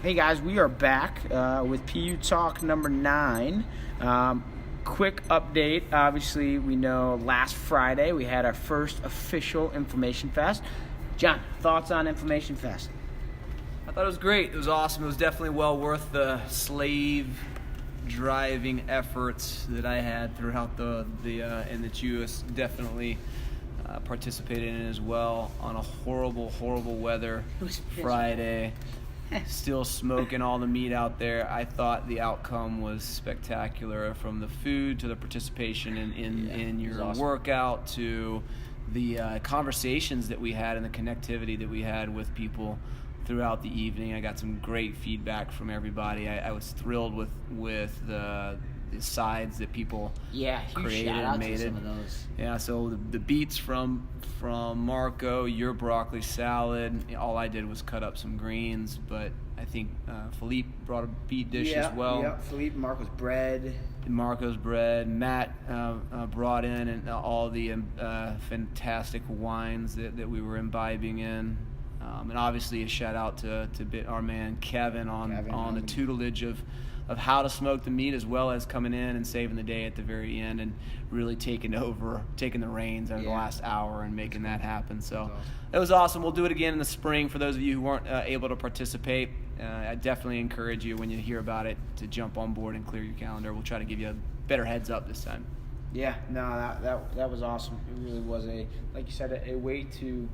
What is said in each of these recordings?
Hey guys, we are back with PU Talk number 9. Quick update. Obviously, we know last Friday we had our first official Inflammation Fest. John, thoughts on Inflammation Fest? I thought it was great. It was awesome. It was definitely well worth the slave driving efforts that I had throughout and that you definitely participated in as well on a horrible weather Friday. Still smoking all the meat out there. I thought the outcome was spectacular, from the food to the participation in your awesome workout to the conversations that we had and the connectivity that we had with people throughout the evening. I got some great feedback from everybody. I was thrilled with the sides that people created and made it. Some of those. Yeah, so the beets from Marco, your broccoli salad. All I did was cut up some greens, but I think Philippe brought a beet dish as well. Yeah, Philippe, Marco's bread. Marco's bread. Matt brought in and all the fantastic wines that we were imbibing in. And obviously a shout out to our man Kevin on the tutelage of how to smoke the meat, as well as coming in and saving the day at the very end and really taking the reins over the last hour and making that happen. So it was awesome. We'll do it again in the spring. For those of you who weren't able to participate, I definitely encourage you, when you hear about it, to jump on board and clear your calendar. We'll try to give you a better heads up this time. Yeah, no, that was awesome. It really was like you said, a way to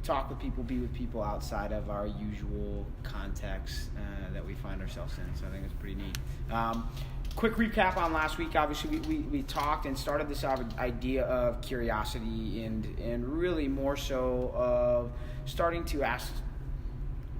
talk with people, be with people outside of our usual context that we find ourselves in. So I think it's pretty neat. Quick recap on last week. Obviously, we talked and started this idea of curiosity and really more so of starting to ask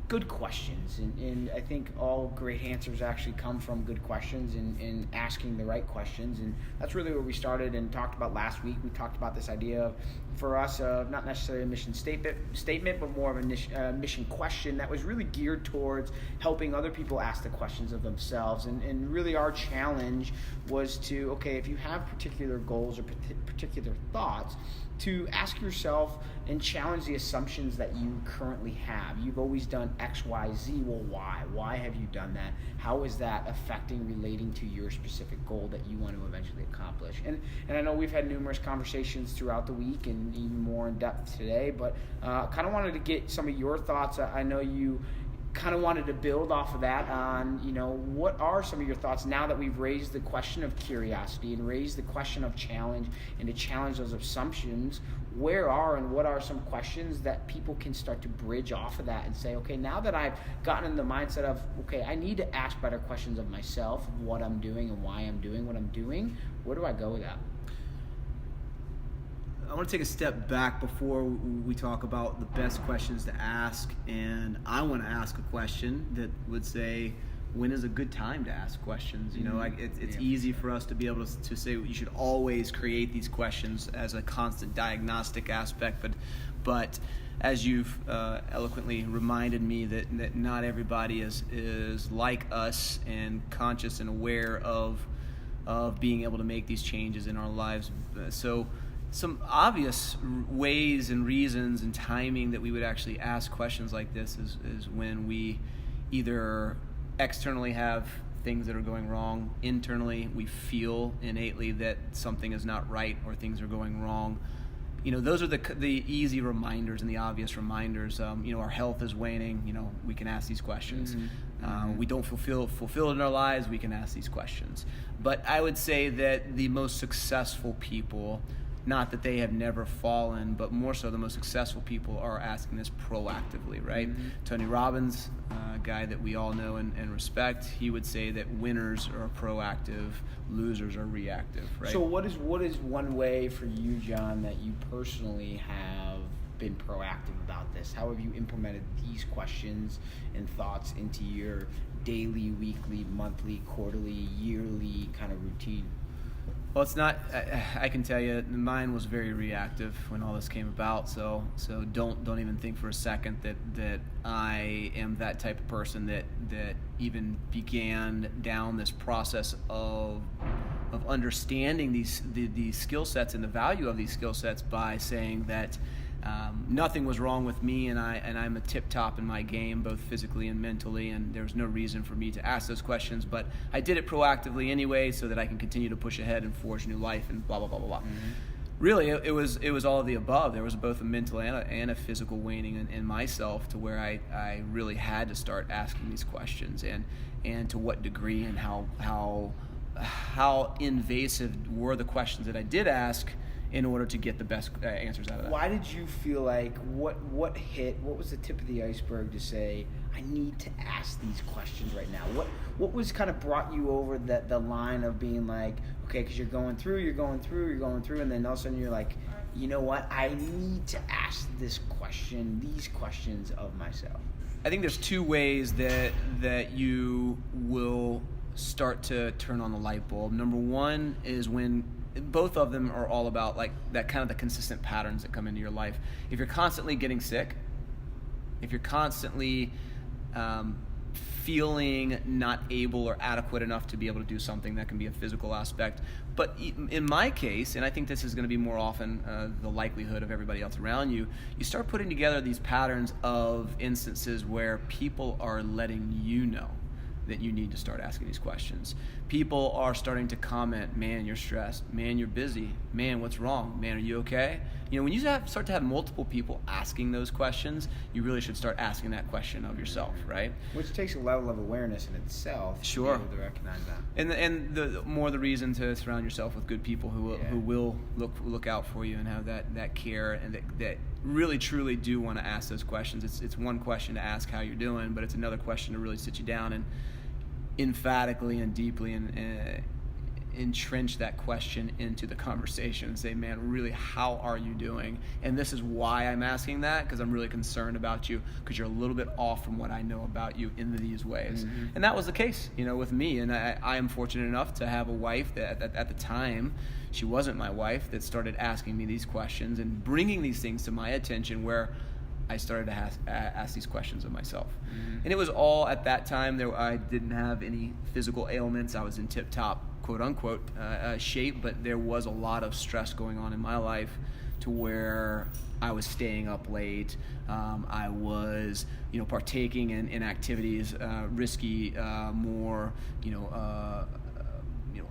good questions. And I think all great answers actually come from good questions and asking the right questions. And that's really where we started and talked about last week. We talked about this idea of, for us, not necessarily a mission statement, but more of a mission question that was really geared towards helping other people ask the questions of themselves. And really our challenge was to, okay, if you have particular goals or particular thoughts, to ask yourself and challenge the assumptions that you currently have. You've always done X, Y, Z. Well, why? Why have you done that? How is that relating to your specific goal that you want to eventually accomplish? And I know we've had numerous conversations throughout the week and even more in depth today, but kind of wanted to get some of your thoughts. I know you kind of wanted to build off of that on, what are some of your thoughts now that we've raised the question of curiosity and raised the question of challenge and to challenge those assumptions. What are some questions that people can start to bridge off of that and say, okay, now that I've gotten in the mindset of, okay, I need to ask better questions of myself, of what I'm doing and why I'm doing what I'm doing, where do I go with that? I want to take a step back before we talk about the best questions to ask, and I want to ask a question that would say, when is a good time to ask questions? It's easy for us to be able to say you should always create these questions as a constant diagnostic aspect, but as you've eloquently reminded me that not everybody is like us and conscious and aware of being able to make these changes in our lives. So some obvious ways and reasons and timing that we would actually ask questions like this is when we either externally have things that are going wrong, internally we feel innately that something is not right or things are going wrong. Those are the easy reminders and the obvious reminders. Our health is waning. We can ask these questions. We don't feel fulfilled in our lives. We can ask these questions. But I would say that the most successful people, not that they have never fallen, but more so the most successful people are asking this proactively, right? Mm-hmm. Tony Robbins, a guy that we all know and respect, he would say that winners are proactive, losers are reactive, right? So what is one way for you, John, that you personally have been proactive about this? How have you implemented these questions and thoughts into your daily, weekly, monthly, quarterly, yearly kind of routine? Well, it's not. I can tell you, mine was very reactive when all this came about. So don't even think for a second that I am that type of person that even began down this process of understanding these skill sets and the value of these skill sets by saying that Nothing was wrong with me, and I'm a tip top in my game, both physically and mentally, and there was no reason for me to ask those questions, but I did it proactively anyway so that I can continue to push ahead and forge new life and blah, blah, blah, blah, blah. Really, it was all of the above. There was both a mental and a physical waning in myself, to where I really had to start asking these questions, and to what degree and how invasive were the questions that I did ask in order to get the best answers out of that. Why did you feel like, what was the tip of the iceberg to say, I need to ask these questions right now? What was kind of brought you over the line of being like, okay, because you're going through, and then all of a sudden you're like, you know what, I need to ask these questions of myself? I think there's two ways that you will start to turn on the light bulb. Number one is when both of them are all about like that kind of the consistent patterns that come into your life. If you're constantly getting sick, if you're constantly feeling not able or adequate enough to be able to do something, that can be a physical aspect. But in my case, and I think this is going to be more often the likelihood of everybody else around you, you start putting together these patterns of instances where people are letting you know that you need to start asking these questions. People are starting to comment, man, you're stressed. Man, you're busy. Man, what's wrong? Man, are you okay? You know, when you start to have multiple people asking those questions, you really should start asking that question of yourself, right? Which takes a level of awareness in itself. Sure. To be able to recognize that. And the more the reason to surround yourself with good people who will look out for you and have that care, and that really truly do want to ask those questions. It's one question to ask how you're doing, but it's another question to really sit you down and emphatically and deeply and entrench that question into the conversation and say, man, really, how are you doing? And this is why I'm asking that, because I'm really concerned about you, because you're a little bit off from what I know about you in these ways. And that was the case, with me. And I am fortunate enough to have a wife that at the time, she wasn't my wife, that started asking me these questions and bringing these things to my attention, where I started to ask these questions of myself. And it was all at that time. I didn't have any physical ailments. I was in tip-top, quote-unquote, shape, but there was a lot of stress going on in my life, to where I was staying up late. I was, partaking in activities, risky, more,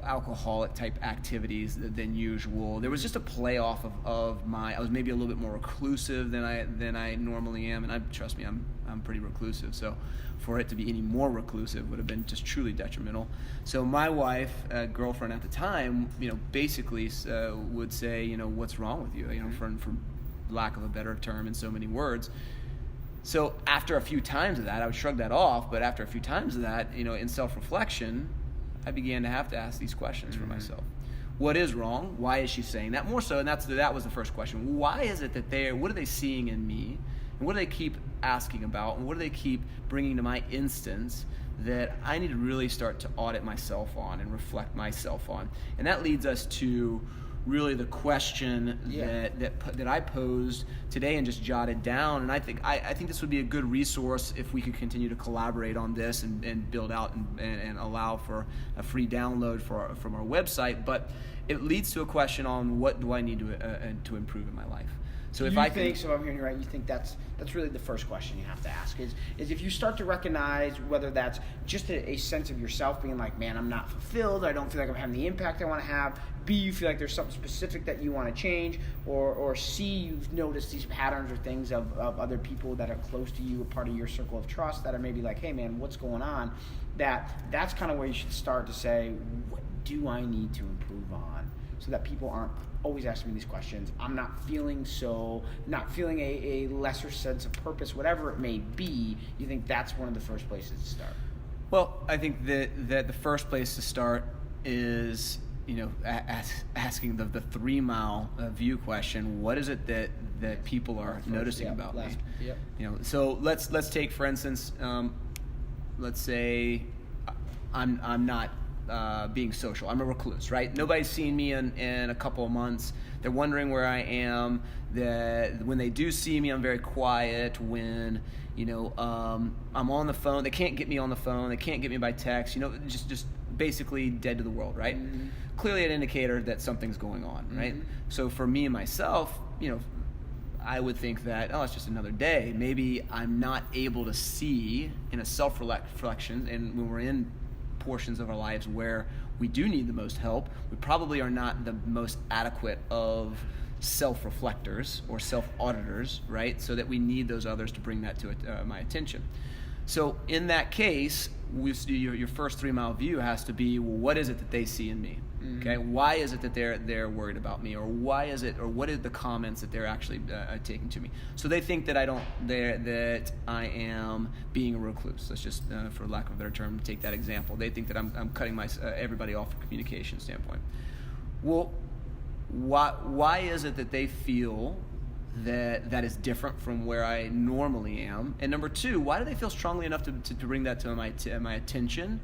alcoholic type activities than usual. There was just a play off of I was maybe a little bit more reclusive than I normally am, and trust me, I'm pretty reclusive. So for it to be any more reclusive would have been just truly detrimental. So my wife, girlfriend at the time, basically would say, what's wrong with you? For lack of a better term, in so many words. So after a few times of that, I would shrug that off. But after a few times of that, in self-reflection, I began to have to ask these questions for myself. What is wrong? Why is she saying that? More so, and that was the first question. Why is it that what are they seeing in me? And what do they keep asking about? And what do they keep bringing to my instance that I need to really start to audit myself on and reflect myself on? And that leads us to really the question that I posed today and just jotted down. And I think this would be a good resource if we could continue to collaborate on this and build out and allow for a free download from our website. But it leads to a question on, what do I need to improve in my life? So if I'm hearing you right, you think that's really the first question you have to ask is if you start to recognize whether that's just a sense of yourself being like, man, I'm not fulfilled, I don't feel like I'm having the impact I want to have. B, you feel like there's something specific that you want to change, or C, you've noticed these patterns or things of other people that are close to you, a part of your circle of trust, that are maybe like, hey man, what's going on? That's kind of where you should start to say, what do I need to improve on, so that people aren't always asking me these questions. I'm not feeling a lesser sense of purpose, whatever it may be. You think that's one of the first places to start? Well, I think that the first place to start is, asking the 3 mile view question. What is it that people are noticing about me? Yep. So let's take, for instance, let's say I'm not being social. I'm a recluse, right? Nobody's seen me in a couple of months. They're wondering where I am. That when they do see me, I'm very quiet. When I'm on the phone, they can't get me on the phone. They can't get me by text. Just basically dead to the world, right? I would think that, oh, it's just another day. Maybe I'm not able to see in a self-reflection, and when we're in portions of our lives where we do need the most help, we probably are not the most adequate of self-reflectors or self-auditors, right? So that we need those others to bring that to my attention. So in that case, your first 3 mile view has to be, well, what is it that they see in me? Okay, why is it that they're worried about me, or why is it, or what are the comments that they're actually taking to me? So they think that that I am being a recluse. Let's just, for lack of a better term, take that example. They think that I'm cutting everybody off from a communication standpoint. Well, why is it that they feel that is different from where I normally am? And number 2, why do they feel strongly enough to bring that to my attention?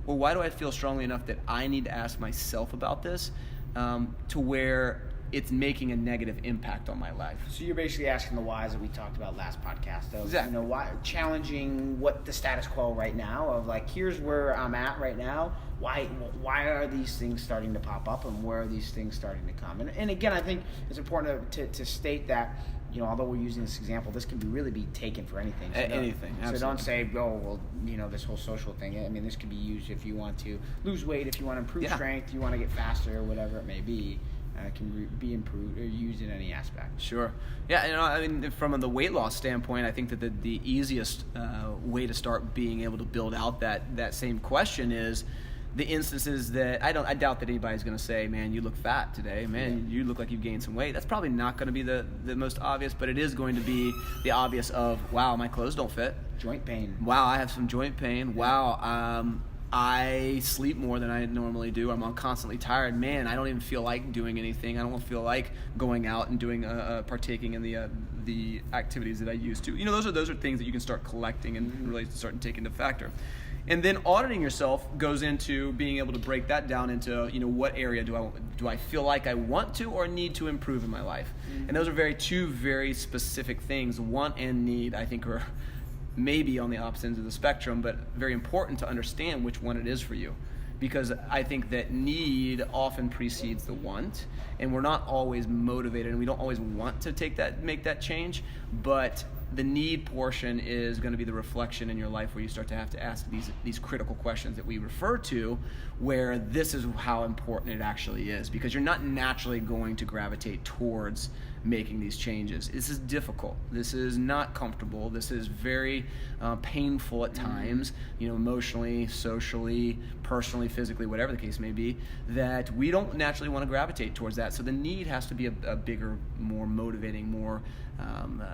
Or why do I feel strongly enough that I need to ask myself about this to where it's making a negative impact on my life? So you're basically asking the whys that we talked about last podcast. Of, Exactly. Why challenging what the status quo right now of like, here's where I'm at right now. Why are these things starting to pop up, and where are these things starting to come? And again, I think it's important to state that, although we're using this example, this can really be taken for anything. So Anything, So absolutely. don't say, oh, well, this whole social thing. I mean, this could be used if you want to lose weight, if you want to improve strength, you want to get faster, whatever it may be. Can be improved or used in any aspect. Sure. Yeah, I mean, from the weight loss standpoint, I think that the easiest way to start being able to build out that same question is the instances that I doubt that anybody's going to say, man, you look fat today. Man, you look like you've gained some weight. That's probably not going to be the most obvious, but it is going to be the obvious of, wow, my clothes don't fit. Joint pain. Wow, I have some joint pain. Wow, I sleep more than I normally do. I'm constantly tired. Man, I don't even feel like doing anything. I don't feel like going out and doing partaking in the activities that I used to. Those are things that you can start collecting and really start to take into factor. And then auditing yourself goes into being able to break that down into, what area do I feel like I want to or need to improve in my life? And those are two very specific things. Want and need, I think, are maybe on the opposite ends of the spectrum, but very important to understand which one it is for you. Because I think that need often precedes the want, and we're not always motivated, and we don't always want to make that change, but the need portion is going to be the reflection in your life where you start to have to ask these critical questions that we refer to, where this is how important it actually is, because you're not naturally going to gravitate towards making these changes. This is difficult. This is not comfortable. This is very painful at times, emotionally, socially, personally, physically, whatever the case may be, that we don't naturally want to gravitate towards that. So the need has to be a bigger, more motivating, more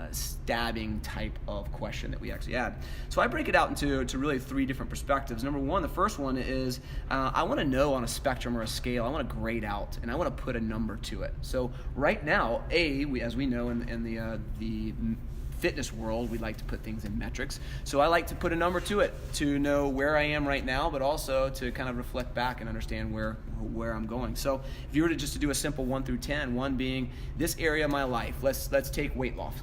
stabbing type of question that we actually add. So I break it out into really 3 different perspectives. Number 1, the first one is I want to know on a spectrum or a scale, I want to grade out, and I want to put a number to it. So right now, as we know in the fitness world, we like to put things in metrics. So I like to put a number to it to know where I am right now, but also to kind of reflect back and understand where I'm going. So if you were to do a simple 1 through 10, 1 being this area of my life, let's take weight loss.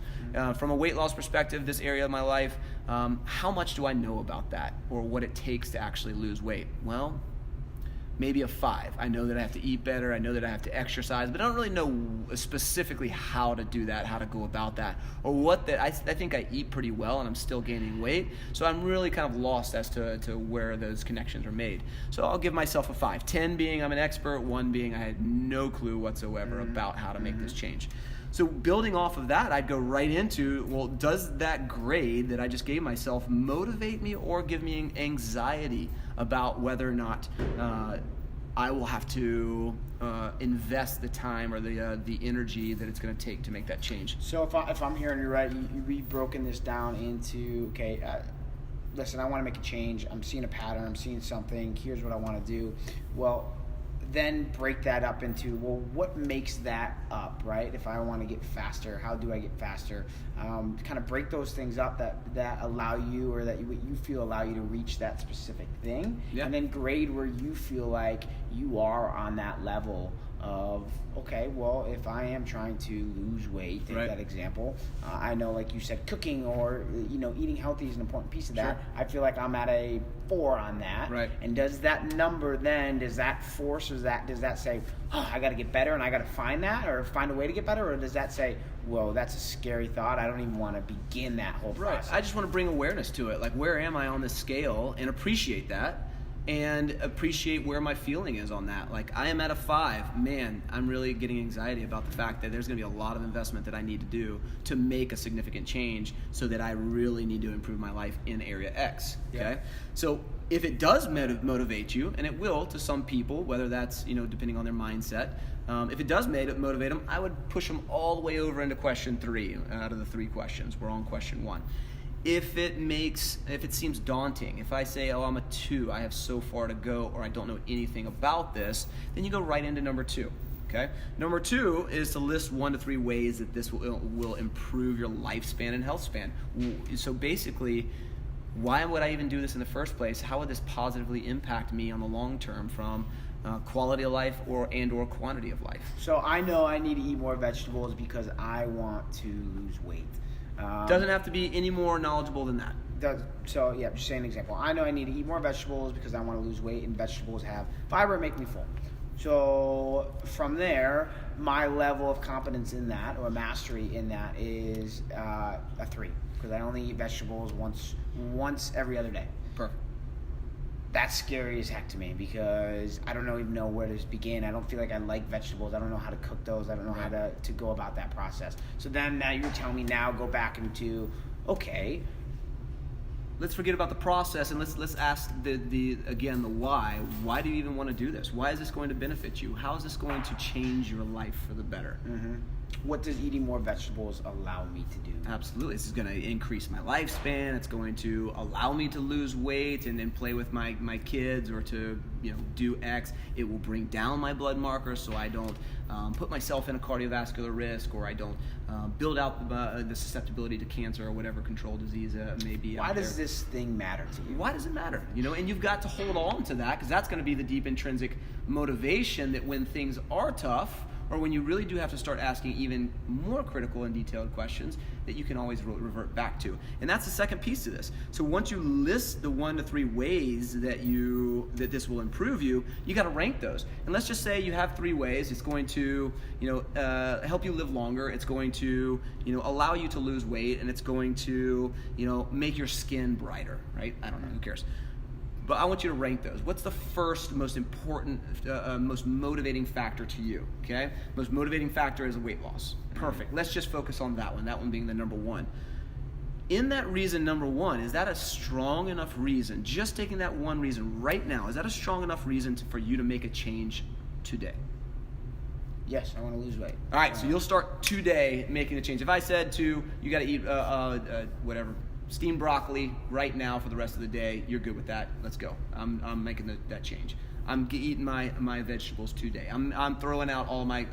From a weight loss perspective, this area of my life, how much do I know about that, or what it takes to actually lose weight? Well, maybe a 5. I know that I have to eat better. I know that I have to exercise, but I don't really know specifically how to do that, how to go about that, or what that. I think I eat pretty well and I'm still gaining weight, so I'm really kind of lost as to where those connections are made. So I'll give myself a 5. 10 being I'm an expert, 1 being I had no clue whatsoever about how to make this change. So building off of that, I'd go right into, well, does that grade that I just gave myself motivate me or give me anxiety about whether or not I will have to invest the time or the energy that it's going to take to make that change? So if I'm hearing you right, you've broken this down into, okay, listen, I want to make a change. I'm seeing a pattern. I'm seeing something. Here's what I want to do. Well, then break that up into, well, what makes that up, right? If I want to get faster, how do I get faster? Kind of break those things up that allow you, or that you feel allow you to reach that specific thing. Yeah. And then grade where you feel like you are on that level of, okay, well, if I am trying to lose weight, take Right. that example, I know, like you said, cooking or, eating healthy is an important piece of that. Sure. I feel like I'm at a 4 on that. Right. And does that number then, does that force, or does that say, oh, I got to get better and I got to find that or find a way to get better? Or does that say, whoa, that's a scary thought. I don't even want to begin that whole Right. process. I just want to bring awareness to it. Like, where am I on this scale, and appreciate that, and appreciate where my feeling is on that. Like, I am at a 5. Man, I'm really getting anxiety about the fact that there's going to be a lot of investment that I need to do to make a significant change, so that I really need to improve my life in area X. Okay. Yeah. So if it does motivate you, and it will to some people, whether that's, depending on their mindset, if it does motivate them, I would push them all the way over into question 3 out of the 3 questions. We're on question 1. If it seems daunting, if I say, oh, I'm a 2, I have so far to go, or I don't know anything about this, then you go right into number 2. Okay. Number 2 is to list 1 to 3 ways that this will improve your lifespan and health span. So basically, why would I even do this in the first place? How would this positively impact me on the long term, from quality of life or quantity of life? So I know I need to eat more vegetables because I want to lose weight. Doesn't have to be any more knowledgeable than that. So yeah, just say an example. I know I need to eat more vegetables because I want to lose weight, and vegetables have fiber and make me full. So from there, my level of competence in that, or mastery in that, is a 3, because I only eat vegetables once every other day. Perfect. That's scary as heck to me, because I don't even know where to begin. I don't feel like I like vegetables. I don't know how to cook those. I don't know how to go about that process. So then now you're telling me now go back into, okay, let's forget about the process, and let's ask the why. Why do you even want to do this? Why is this going to benefit you? How is this going to change your life for the better? Mm-hmm. What does eating more vegetables allow me to do? Absolutely. This is going to increase my lifespan. It's going to allow me to lose weight and then play with my kids, or to do X. It will bring down my blood markers, so I don't put myself in a cardiovascular risk, or I don't build out the susceptibility to cancer or whatever control disease may be. Why does this thing matter to you? Why does it matter? And you've got to hold on to that, because that's going to be the deep intrinsic motivation that when things are tough, or when you really do have to start asking even more critical and detailed questions, that you can always revert back to. And that's the second piece to this. So once you list the 1 to 3 ways that this will improve you, you got to rank those. And let's just say you have 3 ways. It's going to help you live longer. It's going to allow you to lose weight, and it's going to make your skin brighter. Right? I don't know. Who cares? But I want you to rank those. What's the first most important, most motivating factor to you? Okay? Most motivating factor is weight loss. Perfect. Let's just focus on that one. That one being the number 1. In that reason, number 1, is that a strong enough reason? Just taking that one reason right now, is that a strong enough reason for you to make a change today? Yes, I want to lose weight. All right. So you'll start today making the change. If I said to you got to eat whatever, steamed broccoli right now for the rest of the day, you're good with that. Let's go. I'm making that change. I'm eating my vegetables today. I'm throwing out all my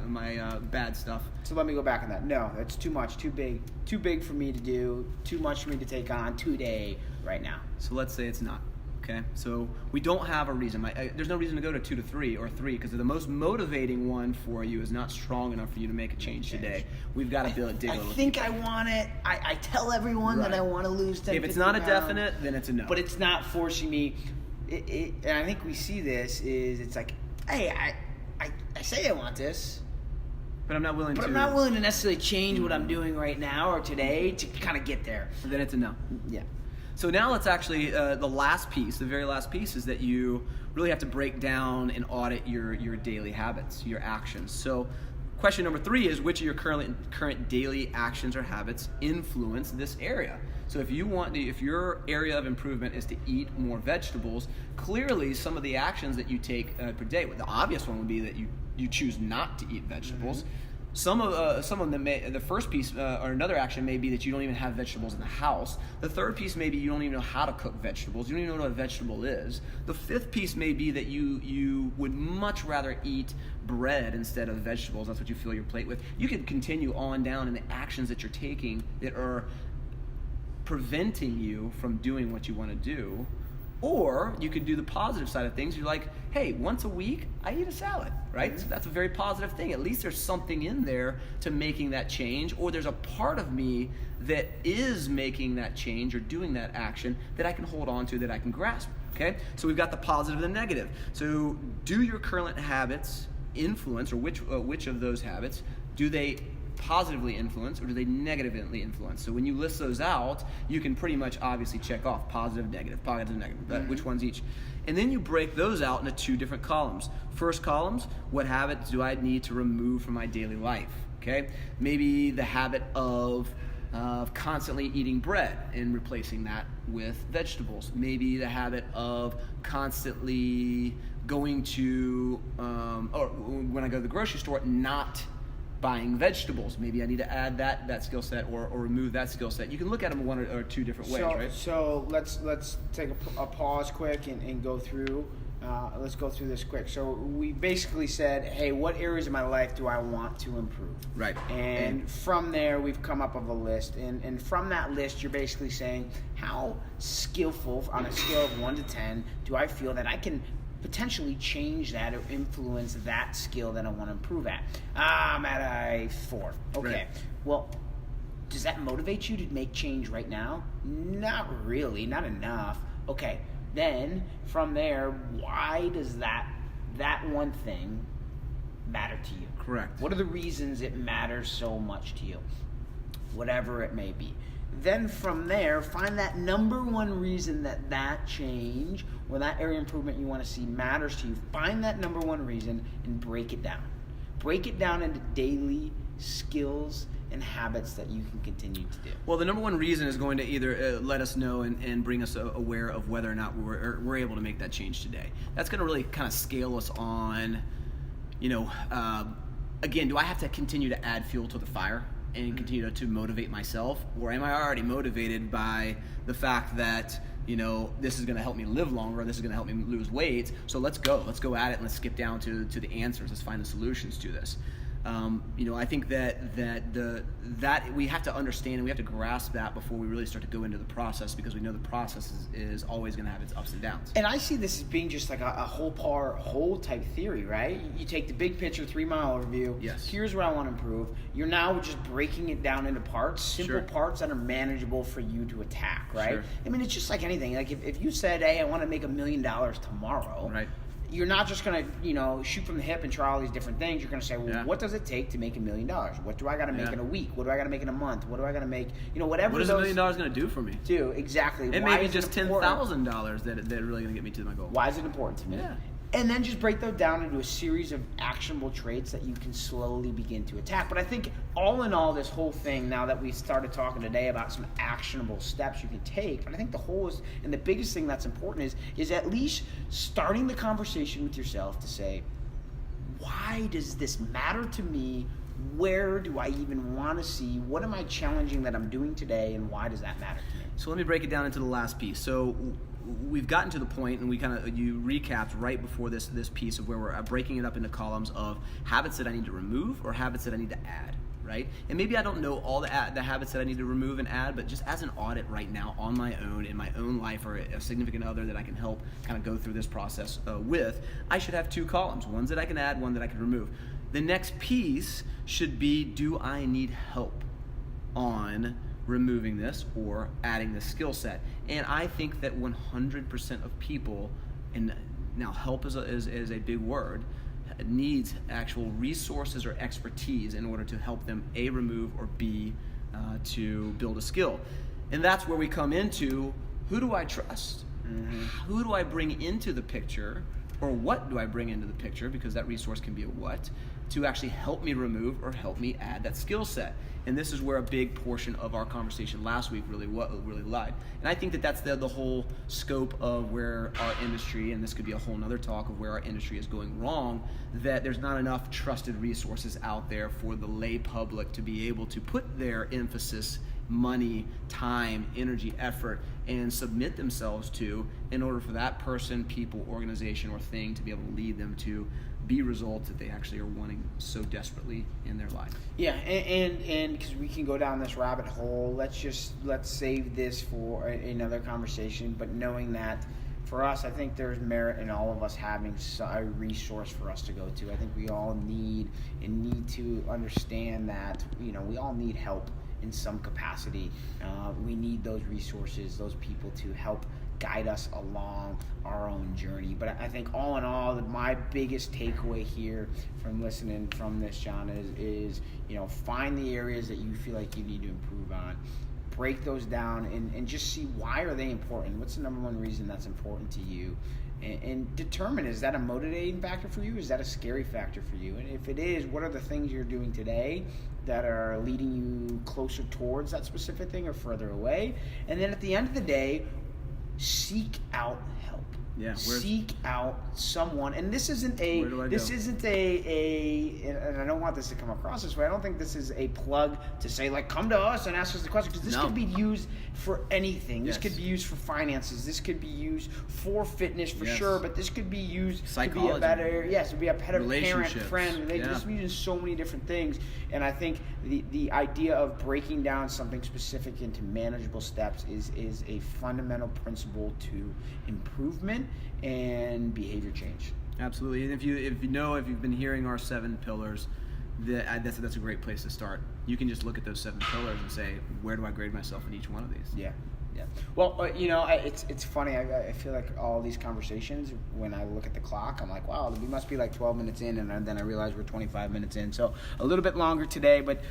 bad stuff. So let me go back on that. No, that's too much, too big for me to do, too much for me to take on today, right now. So let's say it's not. Okay, so we don't have a reason. There's no reason to go to 2 to 3 or 3, because the most motivating one for you is not strong enough for you to make a change today. We've got to dig a little. I think I want it. I tell everyone that I want to lose 10, If it's not a 50 pounds, definite, then it's a no. but it's not forcing me. And I think we see this is, it's like, hey, I say I want this, but I'm not willing but to. I'm not willing to necessarily change what I'm doing right now or today to kind of get there. Then it's a no. Yeah. So now let's actually, the very last piece is that you really have to break down and audit your daily habits, your actions. So question number 3 is, which of your current daily actions or habits influence this area? So if your area of improvement is to eat more vegetables, clearly some of the actions that you take per day, the obvious one would be that you choose not to eat vegetables. Mm-hmm. Some of them the first piece or another action may be that you don't even have vegetables in the house. The third piece may be you don't even know how to cook vegetables. You don't even know what a vegetable is. The 5th piece may be that you would much rather eat bread instead of vegetables. That's what you fill your plate with. You could continue on down in the actions that you're taking that are preventing you from doing what you want to do. Or you could do the positive side of things. You're like, hey, once a week, I eat a salad, right? So that's a very positive thing. At least there's something in there to making that change, or there's a part of me that is making that change or doing that action that I can hold on to, that I can grasp, okay? So we've got the positive and the negative. So do your current habits influence, or which of those habits, do they positively influence or do they negatively influence? So when you list those out, you can pretty much obviously check off positive, negative, but which ones each. And then you break those out into 2 different columns. First columns, what habits do I need to remove from my daily life? Okay, maybe the habit of constantly eating bread and replacing that with vegetables. Maybe the habit of constantly going to, or when I go to the grocery store, not buying vegetables. Maybe I need to add that skill set or remove that skill set. You can look at them 1 or 2 different ways, right? So let's take a pause quick and go through. Let's go through this quick. So we basically said, hey, what areas of my life do I want to improve? Right. And from there, we've come up with a list. And from that list, you're basically saying, how skillful, on a scale of 1 to 10, do I feel that I can potentially change that or influence that skill that I want to improve at? I'm at a 4. Okay. Right. Well, does that motivate you to make change right now? Not really, not enough. Okay. Then from there, why does that one thing matter to you? Correct. What are the reasons it matters so much to you? Whatever it may be. Then from there, find that number 1 reason that change or that area improvement you want to see matters to you. Find that number 1 reason and break it down. Break it down into daily skills and habits that you can continue to do. Well, the number 1 reason is going to either let us know and bring us aware of whether or not we're able to make that change today. That's going to really kind of scale us on, again, do I have to continue to add fuel to the fire and continue to motivate myself? Or am I already motivated by the fact that, this is going to help me live longer, this is going to help me lose weight, so let's go at it and let's skip down to the answers, let's find the solutions to this. I think that we have to understand and we have to grasp that before we really start to go into the process, because we know the process is always going to have its ups and downs. And I see this as being just like a whole type theory, right? You take the big picture 3-mile overview. Yes. Here's what I want to improve. You're now just breaking it down into parts, simple Sure. parts that are manageable for you to attack, right? Sure. I mean, it's just like anything. Like if you said, hey, I want to make $1 million tomorrow. Right. You're not just going to, shoot from the hip and try all these different things. You're going to say, well, Yeah. what does it take to make $1 million? What do I got to make Yeah. in a week? What do I got to make in a month? What do I got to make, whatever What is those $1 million going to do for me? do? Exactly. It Why may be is just important? $10,000 that are really going to get me to my goal. Why is it important to me? Yeah. And then just break those down into a series of actionable traits that you can slowly begin to attack. But I think all in all, this whole thing, now that we started talking today about some actionable steps you can take, but I think the biggest thing that's important is at least starting the conversation with yourself to say, why does this matter to me? Where do I even want to see? What am I challenging that I'm doing today, and why does that matter to me? So let me break it down into the last piece. So we've gotten to the point, and you recapped right before this piece of where we're breaking it up into columns of habits that I need to remove or habits that I need to add, right? And maybe I don't know all the habits that I need to remove and add, but just as an audit right now on my own, in my own life, or a significant other that I can help kind of go through this process with, I should have 2 columns, ones that I can add, one that I can remove. The next piece should be, do I need help on removing this or adding this skill set? And I think that 100% of people, and now help is a big word, needs actual resources or expertise in order to help them A, remove, or B, to build a skill. And that's where we come into, who do I trust? Mm-hmm. Who do I bring into the picture, or what do I bring into the picture, because that resource can be a what, to actually help me remove or help me add that skill set. And this is where a big portion of our conversation last week really lied. And I think that that's the whole scope of where our industry, and this could be a whole nother talk of where our industry is going wrong, that there's not enough trusted resources out there for the lay public to be able to put their emphasis money, time, energy, effort, and submit themselves to in order for that person, people, organization, or thing to be able to lead them to be results that they actually are wanting so desperately in their life. Yeah, and because we can go down this rabbit hole, let's save this for another conversation. But knowing that, for us, I think there's merit in all of us having a resource for us to go to. I think we all need to understand that we all need help in some capacity. We need those resources, those people to help guide us along our own journey. But I think all in all, my biggest takeaway here from listening from this, John, is find the areas that you feel like you need to improve on. Break those down and just see why are they important. What's the number one reason that's important to you? And determine, is that a motivating factor for you? Is that a scary factor for you? And if it is, what are the things you're doing today that are leading you closer towards that specific thing or further away? And then at the end of the day, seek out help. Yeah, seek out someone, and this isn't a. Where do I this go? isn't and I don't want this to come across this way. I don't think this is a plug to say like come to us and ask us the question, because this No. could be used for anything. This Yes. could be used for finances. This could be used for fitness for Yes. sure. But this could be used Psychology. to be a better to be a better parent, Relationships. friend. They Yeah. just be used so many different things. And I think the idea of breaking down something specific into manageable steps is a fundamental principle to improvement and behavior change. Absolutely. And if you've been hearing our 7 pillars, that's a great place to start. You can just look at those 7 pillars and say, where do I grade myself in each one of these? Yeah. Well, it's funny. I feel like all these conversations, when I look at the clock, I'm like, wow, we must be like 12 minutes in, and then I realize we're 25 minutes in. So a little bit longer today, but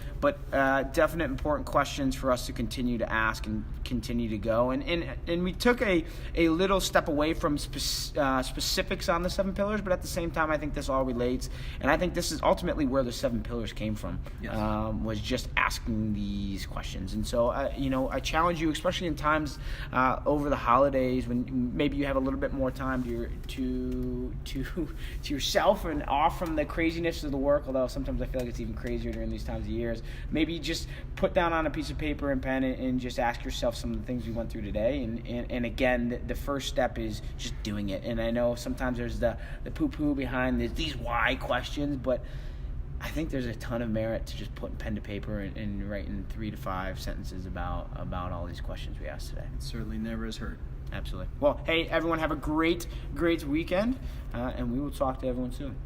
definite important questions for us to continue to ask and continue to go. And we took a little step away from specifics on the 7 pillars, but at the same time, I think this all relates, and I think this is ultimately where the 7 pillars came from. Yes. Was just asking these questions. And so I challenge you, especially in times over the holidays when maybe you have a little bit more time to yourself and off from the craziness of the work, although sometimes I feel like it's even crazier during these times of years. Maybe just put down on a piece of paper and pen and just ask yourself some of the things we went through today. And again, the first step is just doing it. And I know sometimes there's the poo-poo behind these why questions, but I think there's a ton of merit to just putting pen to paper and writing 3 to 5 sentences about all these questions we asked today. It certainly never has hurt. Absolutely. Well, hey, everyone, have a great weekend, and we will talk to everyone soon.